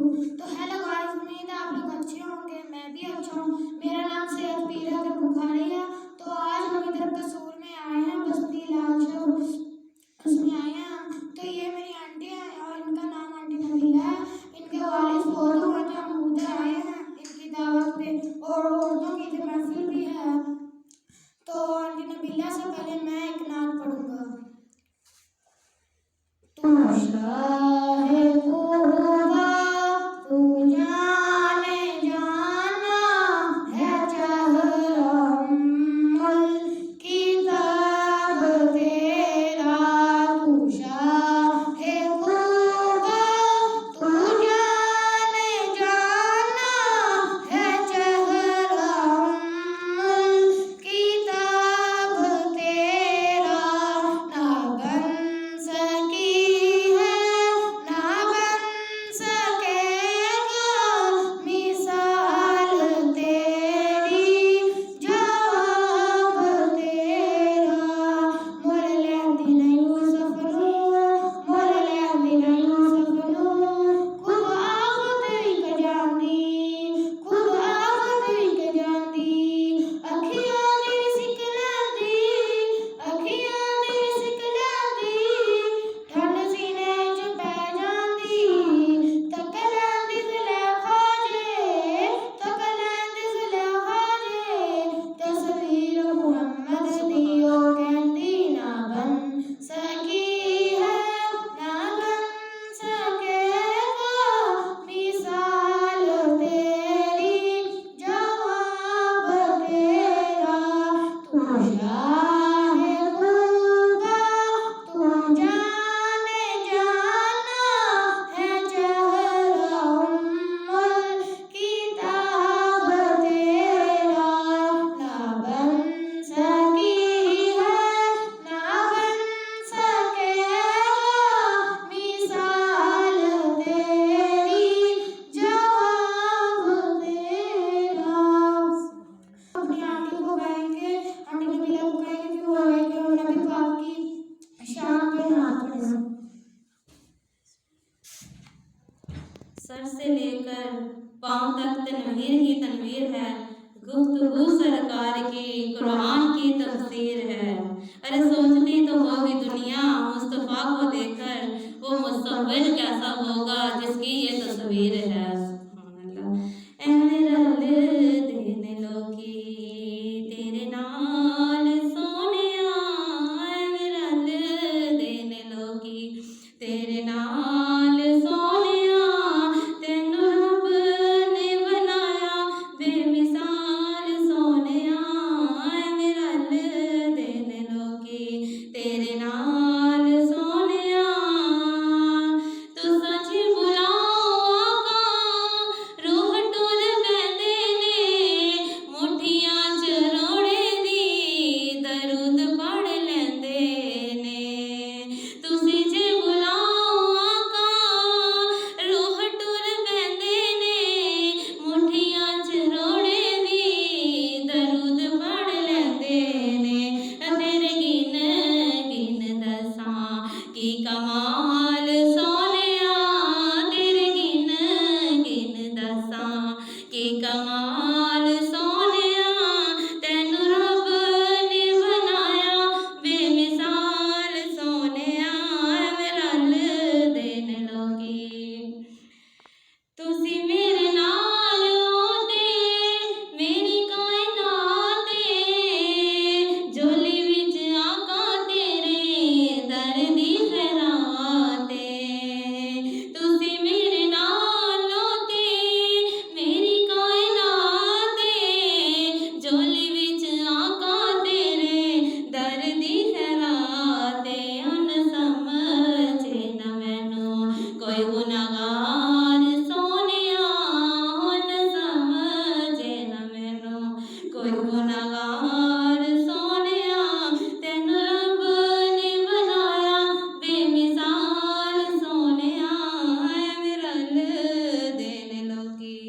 तो hello guys, उम्मीद है आप लोग अच्छे होंगे। मैं भी अच्छा हूँ। मेरा नाम सैयद पीरत बुखारी है। तो आज हम इधर कसूर में आए हैं, बस्ती लालशा उसमें आए हैं हम। तो ये मेरी आंटी है और इनका नाम आंटी नबीला है। इनके वालिद बहुत हुए तो हम उधर आए हैं इनकी दावत पे, और औरतों की इधर महफिल भी है। तो आंटी नबीला से पहले मैं एक नात पढ़ूंगा। सर से लेकर पांव तक तनवीर ही तनवीर है। गुफ्तगू सरकार की कुरान की तफसीर है। अरे सोचती तो होगी दुनिया मुस्तफ़ा को देखकर, वो मुसव्विर कैसा होगा जिसकी ये तस्वीर है। ए मेरा दिल देने लोगी तेरे नाल सोनिया, ए मेरा दिल देने लोगी तेरे नाल सोनिया, तेनू रब ने बनाया बेमिसाल सोनिया, ए मेरा दिल देने लोगी तेरे नाल सोनिया। तू सच बुलाओ आका, रूह टुर पैंदे ने, मुठियां च रोड़े दी दरूद पढ़ लैंदे ने। तुसी जे बुलाओ आका, रूह टुर पैंदे ने, मुठियां च रोड़े दी दरूद पढ़ लैंदे ने। तेरे गिन गिन दसां की कमाल सोनिया, तेरे गिन गिन दसां की कमाल सोनिया, तैनू रब ने बनाया बेमिसाल सोनिया, मेरा दिल देने लोगी। तुसी मेरे नाल होते मेरी कायनात ए, झोली विच आका तेरे दर दी खैरात ए। तुसी मेरे नाल होते मेरी कायनात ए, झोली विच आका तेरे दर दी खैरात ए। हुन समझे ना मैनू कोई गुनाहगार सोनिया, हुन समझे ना मैनू कोई गुनाहगार सोनिया, तैनू रब ने बनाया बेमिसाल सोनिया, है मेरा दिल देने लोगी।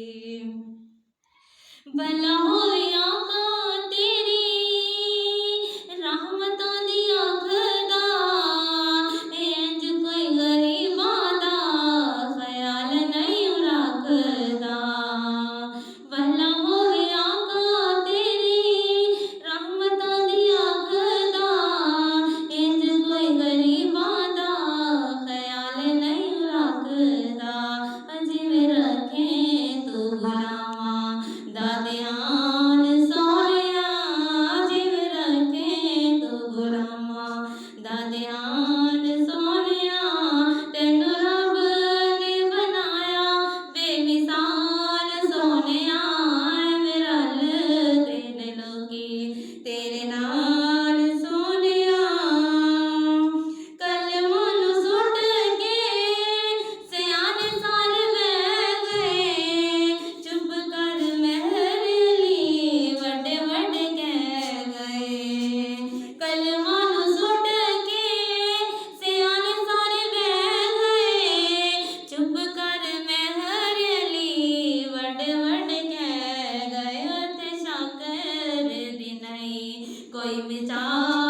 भला होवे आका तेरी रहमतां दी आखदा, इंज कोई गरीबां दा कोई विचार